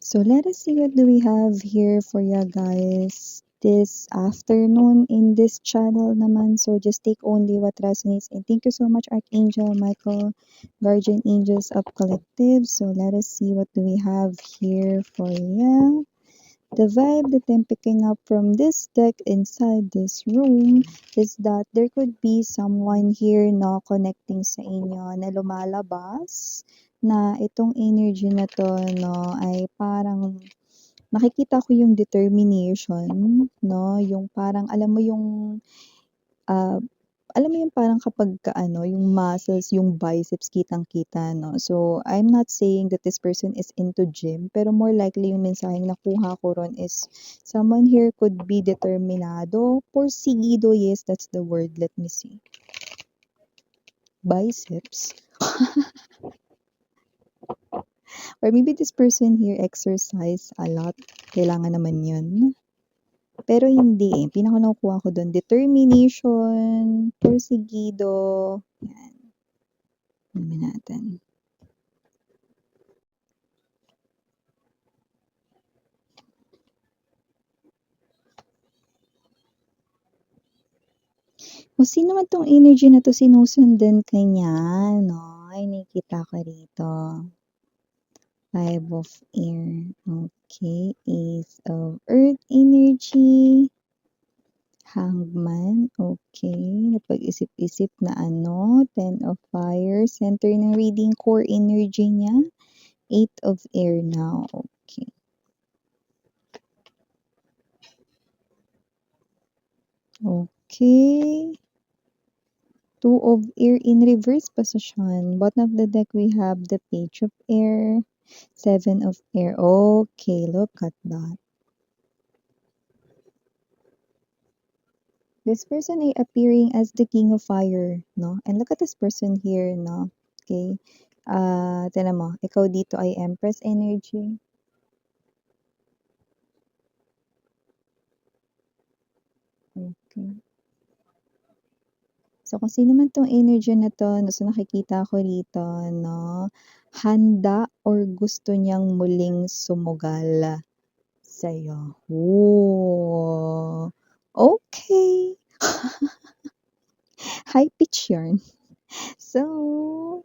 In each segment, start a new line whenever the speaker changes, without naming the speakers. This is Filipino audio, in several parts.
So let us see what do we have here for you guys this afternoon in this channel naman. So just take only what resonates. And thank you so much, Archangel Michael, Guardian Angels of Collective. So let us see what do we have here for you. The vibe that I'm picking up from this deck inside this room is that there could be someone here na connecting sa inyo na lumalabas na itong energy na to no ay parang nakikita ko yung determination no yung parang ah, alam mo yung parang kapagka ano, yung muscles, yung biceps kitang-kita 'no. So, I'm not saying that this person is into gym, pero more likely yung mensaheng nakuha ko ron is someone here could be determinado, porsigido, yes, that's the word. Let me see. Biceps. Or maybe this person here exercise a lot. Kailangan naman yun. Pero hindi eh. Pinaka nakukuha ko doon, determination, porsigido. Yan. Alamin natin. Kung sino man 'tong energy na 'to sinusundan ka niya 'no, ay nakikita ko rito. Five of Air, okay. Ace of Earth energy, Hangman, okay. Napag-isip-isip na ano, Ten of Fire, center ng reading, core energy niya, Eight of Air now, okay. Okay. Two of Air in reverse position. Bottom of the deck, we have the Page of Air, Seven of Air. Okay, look at that. This person ay appearing as the King of Fire, no? And look at this person here, no? Okay. Tignan mo, ikaw dito ay Empress energy. Okay. So, kung sino man 'tong energy na 'to, no, so nakikita ko rito, no, handa or gusto niyang muling sumugal sa'yo. Oh, okay. High pitch yarn. So,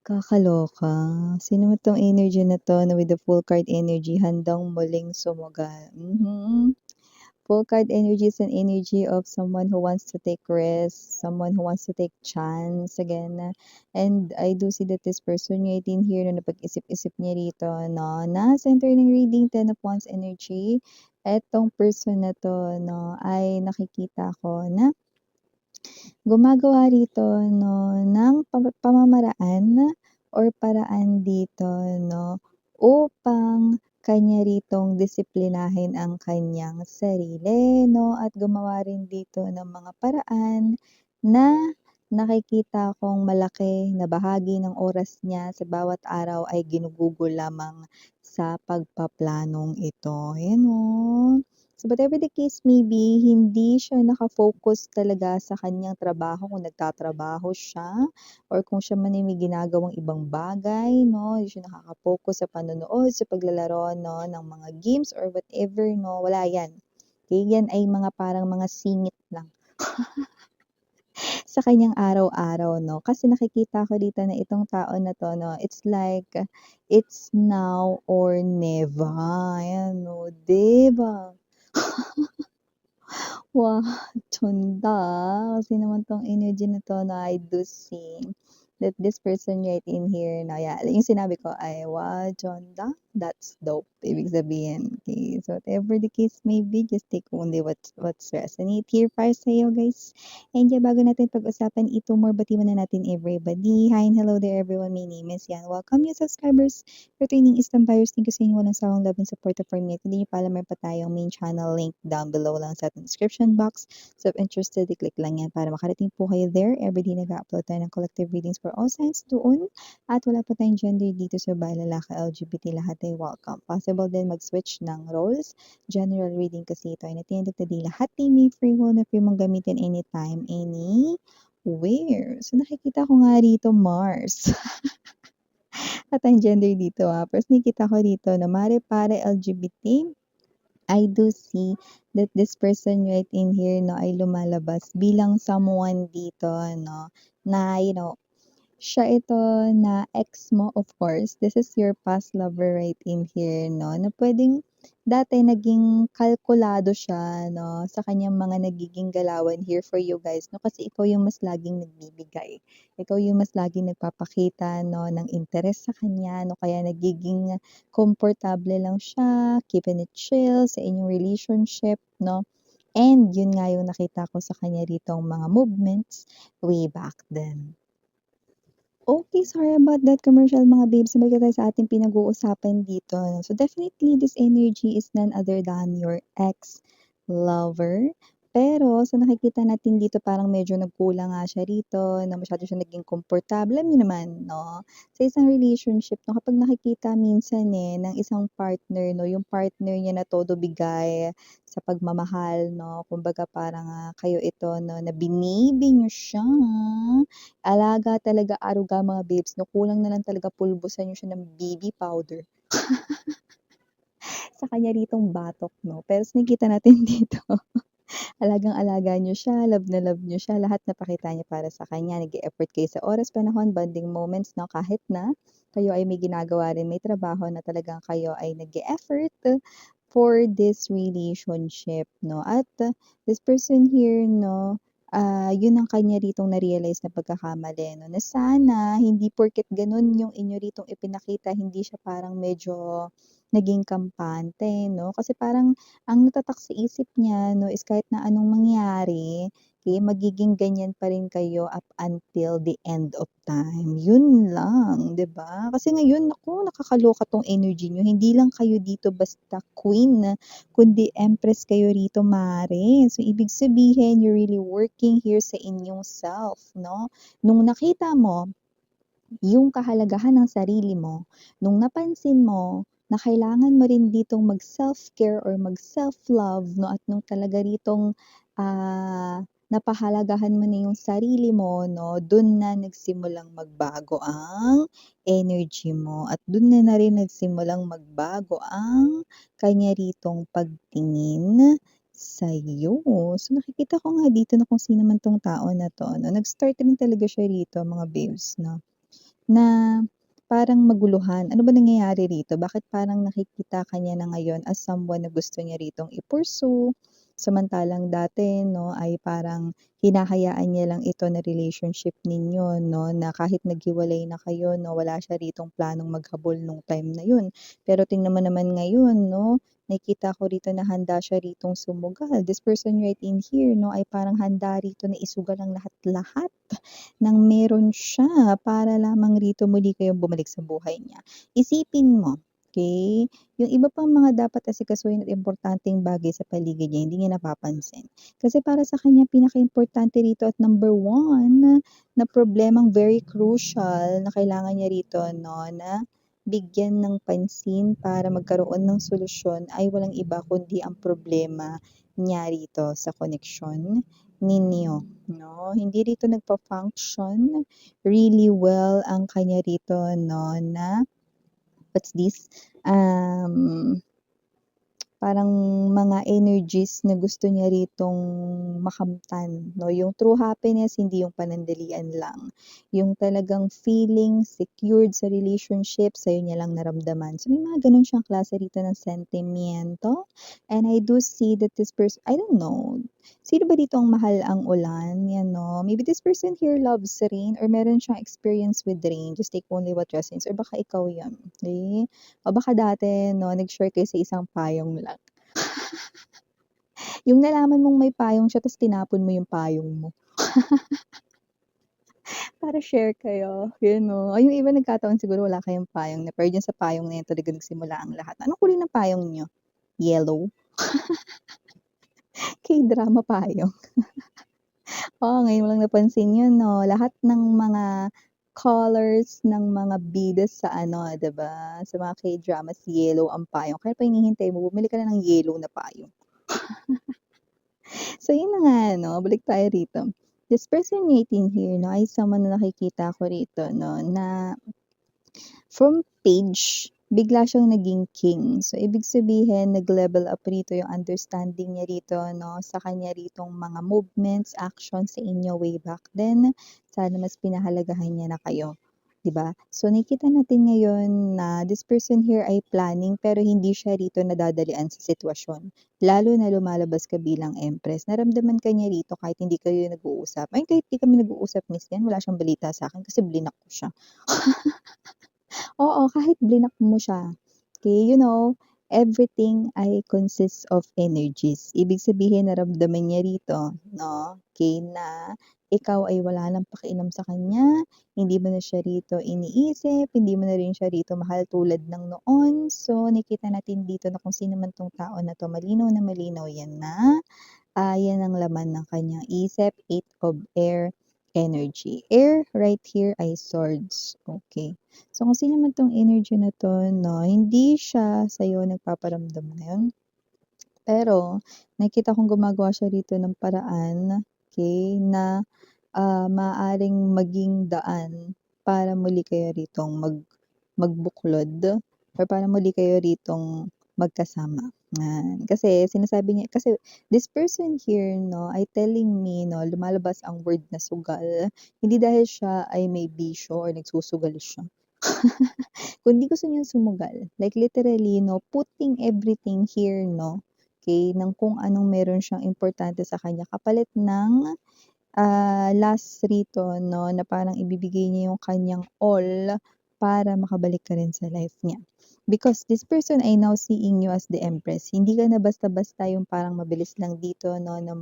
kakaloka. Sino mo 'tong energy na 'to na with the full card energy, handang muling sumugal. Full card energy is an energy of someone who wants to take risks, someone who wants to take chance again. And I do see that this person yung 18 here na napag-isip-isip niya rito, no, na center ng reading, 10 of Wands energy. Etong person na to, no, ay nakikita ko na gumagawa rito, no, ng pamamaraan or paraan dito, no, upang kanya ritong disiplinahin ang kanyang sarili, no, at gumawa rin dito ng mga paraan na nakikita kong malaki na bahagi ng oras niya sa bawat araw ay ginugugol lamang sa pagpaplanong ito. Ayan o. So whatever the case may be, hindi siya naka-focus talaga sa kanyang trabaho kung nagtatrabaho siya or kung siya man ay may ginagawang ibang bagay, no? Hindi siya nakaka-focus sa panonood, sa paglalaro, no, ng mga games or whatever, no? Wala yan. Okay? Yan ay mga parang mga singit lang sa kanyang araw-araw, no? Kasi nakikita ko dito na itong tao na to, no, it's like, it's now or never. Ayan, no? Diba? Wow, chonda, kasi naman 'tong energy na 'to na I do see that this person right in here na yung sinabi ko ay, "Wow, chonda, that's dope." Ibig sabihin, okay. So whatever the case may be, just take only what's resonate here para sa'yo, guys. And yeah, bago natin pag-usapan ito more, batiin muna natin everybody. Hi and hello there everyone, my name is Yan. Welcome new subscribers, returning Eastern buyers. Thank you sa inyong walang sawang love and support for me. At hindi niyo pa alam, meron pa tayong main channel link down below lang sa ating description box. So if interested, i-click lang yan para makarating po kayo there. Everyday nag-upload tayo ng collective readings for all signs doon. At wala po tayong gender dito sa bahay, lalaki, LGBT, lahat ay welcome. Possible din mag-switch ng roles. General reading kasi ito ay at the end of the day, lahat ay may free will na free mong gamitin anytime, anywhere. So nakikita ko nga rito Mars. At ang gender dito, first nakikita ko dito na mare-pare LGBT, I do see that this person right in here 'no, ay lumalabas bilang someone dito 'no, na siya ito na ex mo of course, this is your past lover right in here 'no, na puwedeng dati naging kalkulado siya 'no, sa kaniyang mga nagiging galawan here for you guys 'no, kasi ikaw yung mas laging nagbibigay. Ikaw yung mas laging nagpapakita 'no, ng interes sa kanya 'no, kaya nagiging komportable lang siya, keeping it chill sa inyong relationship 'no, and yun nga yung nakita ko sa kanya ritong mga movements way back then. Okay, sorry about that commercial mga babes. Balik tayo sa ating pinag-uusapan dito. So definitely this energy is none other than your ex-lover. Pero sa nakikita natin dito parang medyo nagkulang nga siya rito, na masyado siya naging komportable. Alam niyo naman, no? Sa isang relationship, no, kapag nakikita minsan ng isang partner, no, yung partner niya na todo bigay sa pagmamahal, no? Kumbaga parang kayo ito, no, na binibi niyo siya. Alaga talaga aruga mga babes 'no, kulang na lang talaga pulbusan niyo siya ng BB powder sa kanya ritong batok 'no. Pero sa nakikita natin dito, alagang-alaga niyo siya, love na love niyo siya, lahat napakita niyo para sa kanya, nag-e-effort kayo sa oras, panahon, bonding moments 'no, kahit na kayo ay may ginagawa rin, may trabaho na talagang kayo ay nag-e-effort for this relationship 'no. At this person here 'no, yun ang kanya ritong na-realize na pagkakamali 'no, na sana hindi porket gano'n yung inyo ritong ipinakita, hindi siya parang medyo naging kampante 'no. Kasi parang ang natatak sa isip niya 'no, is kahit na anong mangyari, magiging ganyan pa rin kayo up until the end of time, yun lang, 'di ba? Kasi ngayon naku, nakakaloka 'tong energy niyo, hindi lang kayo dito basta queen, kundi empress kayo rito mare. So ibig sabihin you're really working here sa inyong self 'no. Nung nakita mo yung kahalagahan ng sarili mo, nung napansin mo na kailangan mo rin ditong mag-self-care or mag-self-love 'no, at nung talaga ritong, napahalagahan mo na yung sarili mo 'no, dun na nagsimulang magbago ang energy mo at dun na rin nagsimulang magbago ang kanya ritong pagtingin sa'yo. So nakikita ko nga dito na kung sino man 'tong tao na 'to 'no, nag-start rin talaga siya rito mga babes 'no. Na parang maguluhan, ano ba nangyayari rito? Bakit parang nakikita ka niya na ngayon as someone na gusto niya ritong i-pursue, samantalang dati 'no, ay parang hinahayaan niya lang ito na relationship ninyo 'no, na kahit naghiwalay na kayo 'no, wala siya ritong planong maghabol nung time na yun. Pero tingnan mo naman ngayon 'no, nakikita ko rito na handa siya ritong sumugal. This person right in here 'no, ay parang handa rito na isugal ang lahat-lahat ng meron siya para lamang rito muli kayong bumalik sa buhay niya. Isipin mo, okey, yung iba pang mga dapat asikasuhin at importanteng bagay sa paligid niya hindi niya napapansin. Kasi para sa kanya pinakaimportante rito at number one na problemang very crucial na kailangan niya rito 'no, na bigyan ng pansin para magkaroon ng solusyon ay walang iba kundi ang problema niya rito sa koneksyon ninyo 'no. Hindi rito nagfa-function really well ang kanya rito 'no na what's this, um parang mga energies na gusto niya ritong makamtan 'no, yung true happiness hindi yung panandalian lang. Yung talagang feeling secured sa relationship sa'yo niya lang naramdaman. So may mga gano'n siyang klase rito ng sentimiento and I do see that this person I don't know, sino ba dito ang mahal ang ulan, 'yan 'no? Maybe this person here loves rain or meron siyang experience with rain, just take only what resonates or baka ikaw 'yun, okey? O baka dati 'no, nag-share kayo sa isang payong lang. Yung nalaman mong may payong siya ta's tinapon mo yung payong mo, para share kayo, yun 'no. Ay yung iba nagkataon siguro wala kayong payong na pero dun sa payong na yun talaga nagsimula ang lahat. Anong kulay ng payong niyo? Yellow? K-drama payong. Oo, ngayon mo lang napansin yun 'no, lahat ng mga colors ng mga bida sa ano, 'di ba, sa mga K-dramas yellow ang payong. Kaya pa hinihintay mo bumili ka na ng yellow na payong. So yun na nga 'no, balik tayo rito. This person right in here 'no, ay someone na nakikita ko rito 'no, na From page, bigla siyang naging king. So, ibig sabihin, nag-level up rito yung understanding niya rito, no, sa kanya ritong mga movements, actions sa inyo way back then. Sana mas pinahalagahan niya na kayo. 'Di ba? So, nakikita natin ngayon na this person here ay planning pero hindi siya rito nadadalian sa sitwasyon. Lalo na lumalabas ka bilang empress. Naramdaman ka niya rito kahit hindi kayo nag-uusap. Ay, kahit hindi kami nag-uusap, miss yan, wala siyang balita sa akin kasi blinak ko siya. Oo, kahit blinak mo siya. Okay, you know, everything ay consists of energies. Ibig sabihin naramdaman niya rito, no, okay, na ikaw ay wala ng pakialam sa kanya, hindi mo na siya rito iniisip, hindi mo na rin siya rito mahal tulad ng noon. So, nakikita natin dito na kung sino man 'tong tao na 'to, malinaw na malinaw 'yan na yan ang laman ng kanyang isip, 8 of air energy. Air right here ay swords. Okay. So, kung sino man tong energy na to, no, hindi siya sa'yo nagpaparamdam ngayon. Pero, nakita kong gumagawa siya rito ng paraan, okay, na maaaring maging daan para muli kayo ritong magbuklod or para muli kayo ritong magkasama. Yan. Kasi sinasabi niya, kasi this person here, no, ay telling me, no, lumalabas ang word na sugal. Hindi dahil siya ay may bisyo or nagsusugal siya. Kundi gusto niyang sumugal. Like literally, no, putting everything here, no, okay, ng kung anong meron siyang importante sa kanya kapalit ng last rito 'no, na parang ibibigay niya yung kanyang all para makabalik ka rin sa life niya. Because this person ay now seeing you as the empress. Hindi ka na basta-basta yung parang mabilis lang dito 'no, na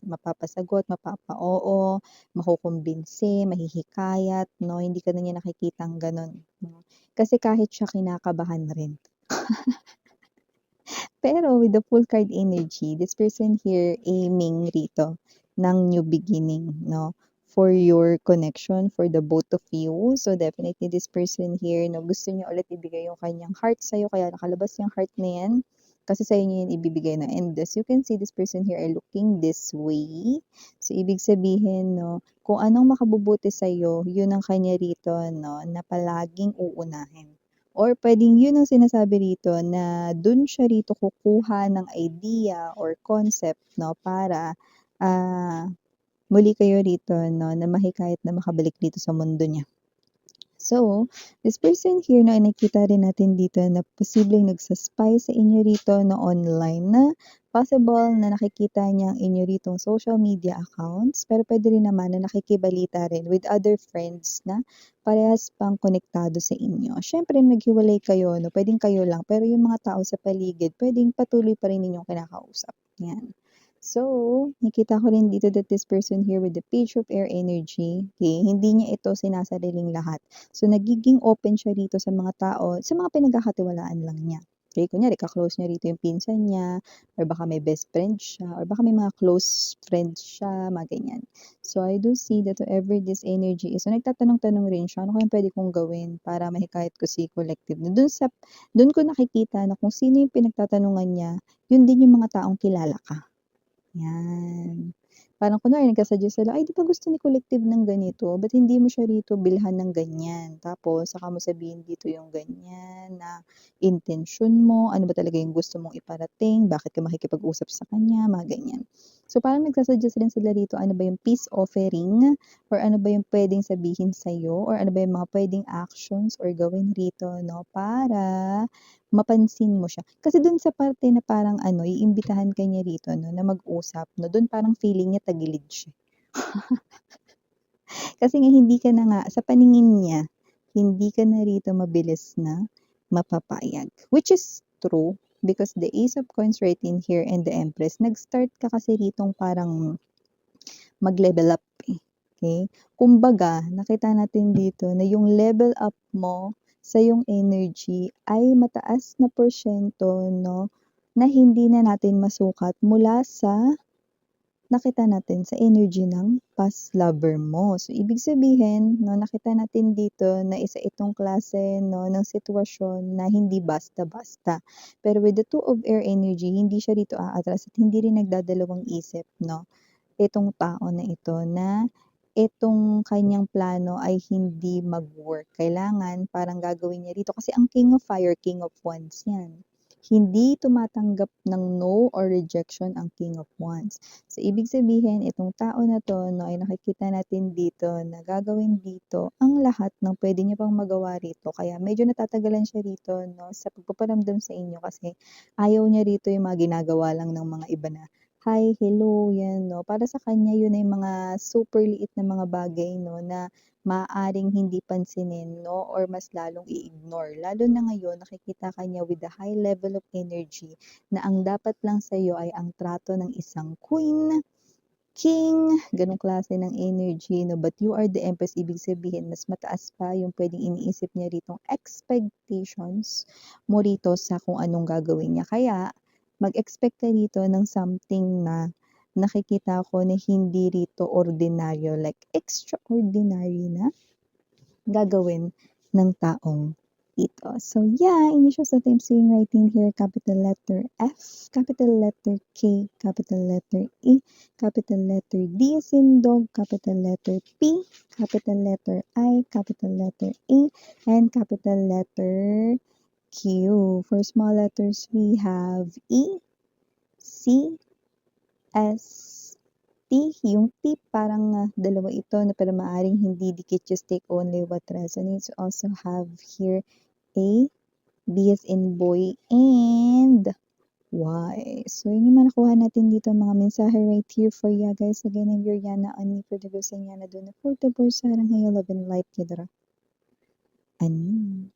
mapapasagot, mapapa-oo, makukumbinsi, mahihikayat 'no, hindi ka na niya nakikitang gano'n 'no. Kasi kahit siya kinakabahan rin. Pero with the full card energy, this person here aiming rito ng new beginning, no? For your connection, for the both of you. So definitely this person here, no, gusto niya ulit ibigay yung kanyang heart sa'yo, kaya nakalabas yung heart na yan. Kasi sa'yo niya yun ibibigay na. And as you can see, this person here are looking this way. So ibig sabihin, no, kung anong makabubuti sa'yo, yun ang kanya rito, no, na palaging uunahin. Or puwedeng yun ang sinasabi rito na dun siya rito kukuha ng idea or concept 'no, para, muli kayo rito 'no, na mahikayat na makabalik dito sa mundo niya. So, this person here na nakikita rin natin dito na posibleng nagsa-spy sa inyo rito na online na possible na nakikita niya ang inyo ritong social media accounts, pero puwede rin naman na nakikibalita rin with other friends na parehas pang konektado sa inyo. Siyempre naghiwalay kayo 'no, puwedeng kayo lang, pero yung mga tao sa paligid puwedeng patuloy pa rin ninyong kinakausap, 'yan. So, nakita ko rin dito that this person here with the page of air energy, okay, hindi niya ito sinasariling lahat. So, nagiging open siya rito sa mga tao, sa mga pinagkakatiwalaan lang niya. Okay, kunyari ka-close niya rito yung pinsan niya, or baka may best friend siya, or baka may mga close friends siya, mga ganyan. So, I do see that whoever this energy is, so nagtatanong-tanong rin siya, ano kayang pwede kong gawin para mahikayat ko si collective. Dun ko nakikita na kung sino yung pinagtatanungan niya, yun din yung mga taong kilala ka. Yan. Parang kunwari nagsa-suggest sila, "Ay, 'di ba gusto ni collective ng ganito, ba't hindi mo siya rito bilhan ng ganyan? Tapos saka mo sabihin dito yung ganyan na intensyon mo, ano ba talaga yung gusto mong iparating, bakit ka makikipag-usap sa kanya?" Mga ganyan. So, parang nagsa-suggest rin sila rito, ano ba yung peace offering or ano ba yung puwedeng sabihin sa'yo or ano ba yung mga puwedeng actions or gawin rito 'no, para mapansin mo siya. Kasi dun sa parte na parang ano, iimbitahan ka niya rito 'no, na mag-usap 'no, dun parang feeling niya tagilid siya. Kasi nga hindi ka na nga sa paningin niya, hindi ka na rito mabilis na mapapayag. Which is true, because the Ace of Coins right in here and the Empress, nag-start ka kasi ritong parang mag-level up, eh, okey? Kumbaga nakita natin dito na yung level up mo sa iyong energy ay mataas na porsiyento 'no, na hindi na natin masukat mula sa nakita natin sa energy ng past lover mo. So, ibig sabihin 'no, nakita natin dito na isa itong klase 'no, ng sitwasyon na hindi basta-basta. Pero with the 2 of air energy, hindi siya rito aatras at hindi rin nagdadalawang isip 'no, itong tao na ito na itong kanyang plano ay hindi mag-work. Kailangan parang gagawin niya rito kasi ang King of Fire, King of Wands yan. Hindi tumatanggap ng no or rejection ang King of Wands. So, ibig sabihin, itong tao na to, no, ay nakikita natin dito na gagawin dito ang lahat ng pwede niya pang magawa rito. Kaya medyo natatagalan siya rito, no, sa pagpaparamdam sa inyo kasi ayaw niya rito yung mga ginagawa lang ng mga iba na hi, hello, yan, no. Para sa kanya, yun ay mga super liit na mga bagay, no, na maaaring hindi pansinin, no, or mas lalong i-ignore. Lalo na ngayon, nakikita ka niya with the high level of energy na ang dapat lang sa'yo ay ang trato ng isang queen, king, ganong klase ng energy, no? But you are the empress, ibig sabihin, mas mataas pa yung pwedeng iniisip niya ritong expectations mo rito sa kung anong gagawin niya. Kaya, mag-expect ka rito ng something na nakikita ko na hindi rito ordinaryo, like extraordinary na gagawin ng taong ito. So yeah, initials that I'm seeing writing here, capital letter F, capital letter K, capital letter E, capital letter D as in dog, capital letter P, capital letter I, capital letter A, and capital letter Q. For small letters, we have E, C, S, T, yung T parang dalawa ito na pero maaring hindi dikit, just take only what resonates. Also have here A, B as in boy, and Y. So, yun yung nakuha natin dito mga mensahe right here for you guys. Again, I'm your Yana Ani for the Gusanyana doon na 44 sarang hayo love and light kidra. Ani.